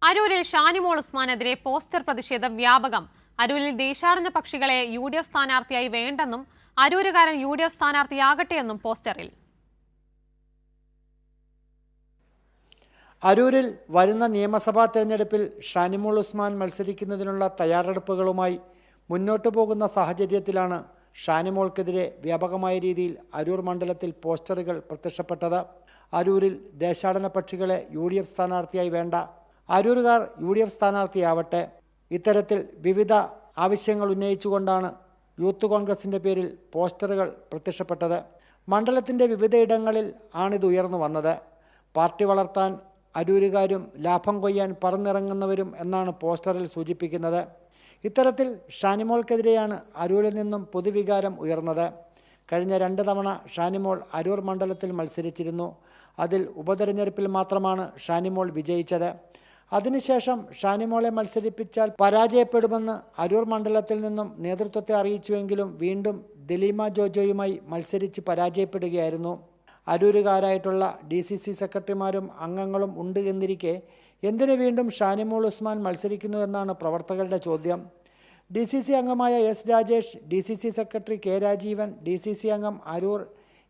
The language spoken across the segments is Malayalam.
അരൂരിൽ ഷാനിമോൾ ഉസ്മാനെതിരെ പോസ്റ്റർ പ്രതിഷേധം വ്യാപകം. അരൂരിൽ ദേശാടന പക്ഷികളെ UDF സ്ഥാനാർത്ഥിയായി വേണ്ടെന്നും അരൂരുകാരൻ UDF സ്ഥാനാർത്ഥിയാകട്ടെയെന്നും പോസ്റ്ററിൽ. അരൂരിൽ വരുന്ന നിയമസഭാ തെരഞ്ഞെടുപ്പിൽ ഷാനിമോൾ ഉസ്മാൻ മത്സരിക്കുന്നതിനുള്ള തയ്യാറെടുപ്പുകളുമായി മുന്നോട്ടു പോകുന്ന സാഹചര്യത്തിലാണ് ഷാനിമോൾക്കെതിരെ വ്യാപകമായ രീതിയിൽ അരൂർ മണ്ഡലത്തിൽ പോസ്റ്ററുകൾ പ്രത്യക്ഷപ്പെട്ടത്. അരൂരിൽ ദേശാടന പക്ഷികളെ UDF സ്ഥാനാർത്ഥിയായി വേണ്ട, അരൂരുകാർ UDF സ്ഥാനാർത്ഥിയാവട്ടെ, ഇത്തരത്തിൽ വിവിധ ആവശ്യങ്ങൾ ഉന്നയിച്ചുകൊണ്ടാണ് യൂത്ത് കോൺഗ്രസിൻ്റെ പേരിൽ പോസ്റ്ററുകൾ പ്രത്യക്ഷപ്പെട്ടത്. മണ്ഡലത്തിൻ്റെ വിവിധയിടങ്ങളിൽ ആണിത് ഉയർന്നു വന്നത്. പാർട്ടി വളർത്താൻ അരൂരുകാരും ലാഭം കൊയ്യാൻ പറന്നിറങ്ങുന്നവരും എന്നാണ് പോസ്റ്ററിൽ സൂചിപ്പിക്കുന്നത്. ഇത്തരത്തിൽ ഷാനിമോൾക്കെതിരെയാണ് അരൂരിൽ നിന്നും പൊതുവികാരം ഉയർന്നത്. കഴിഞ്ഞ 2 തവണ ഷാനിമോൾ അരൂർ മണ്ഡലത്തിൽ മത്സരിച്ചിരുന്നു. അതിൽ ഉപതെരഞ്ഞെടുപ്പിൽ മാത്രമാണ് ഷാനിമോൾ വിജയിച്ചത്. അതിനുശേഷം ഷാനിമോളെ മത്സരിപ്പിച്ചാൽ പരാജയപ്പെടുമെന്ന് അരൂർ മണ്ഡലത്തിൽ നിന്നും നേതൃത്വത്തെ അറിയിച്ചുവെങ്കിലും വീണ്ടും ദലീമ ജോജോയുമായി മത്സരിച്ച് പരാജയപ്പെടുകയായിരുന്നു. അരൂരുകാരായിട്ടുള്ള DCC സെക്രട്ടറിമാരും അംഗങ്ങളും ഉണ്ട് എന്നിരിക്കെ എന്തിനു വീണ്ടും ഷാനിമോൾ ഉസ്മാൻ മത്സരിക്കുന്നു എന്നാണ് പ്രവർത്തകരുടെ ചോദ്യം. DCC അംഗമായ S Rajesh, DCC secretary K Rajeevan, DCC അംഗം അരൂർ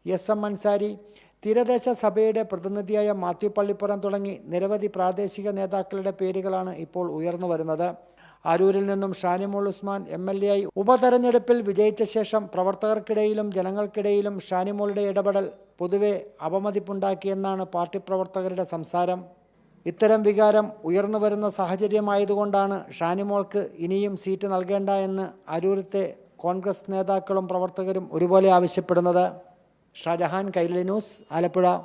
SM അൻസാരി, തീരദേശ സഭയുടെ പ്രതിനിധിയായ മാത്യു പള്ളിപ്പുറം തുടങ്ങി നിരവധി പ്രാദേശിക നേതാക്കളുടെ പേരുകളാണ് ഇപ്പോൾ ഉയർന്നു വരുന്നത്. അരൂരിൽ നിന്നും ഷാനിമോൾ ഉസ്മാൻ MLA ആയി ഉപതെരഞ്ഞെടുപ്പിൽ വിജയിച്ച ശേഷം പ്രവർത്തകർക്കിടയിലും ജനങ്ങൾക്കിടയിലും ഷാനിമോളുടെ ഇടപെടൽ പൊതുവെ അപമതിപ്പുണ്ടാക്കിയെന്നാണ് പാർട്ടി പ്രവർത്തകരുടെ സംസാരം. ഇത്തരം വികാരം ഉയർന്നു വരുന്ന സാഹചര്യമായതുകൊണ്ടാണ് ഷാനിമോൾക്ക് ഇനിയും സീറ്റ് നൽകേണ്ട എന്ന് അരൂരത്തെ കോൺഗ്രസ് നേതാക്കളും പ്രവർത്തകരും ഒരുപോലെ ആവശ്യപ്പെടുന്നത്. ഷാജഹാൻ, കൈരളി ന്യൂസ്, ആലപ്പുഴ.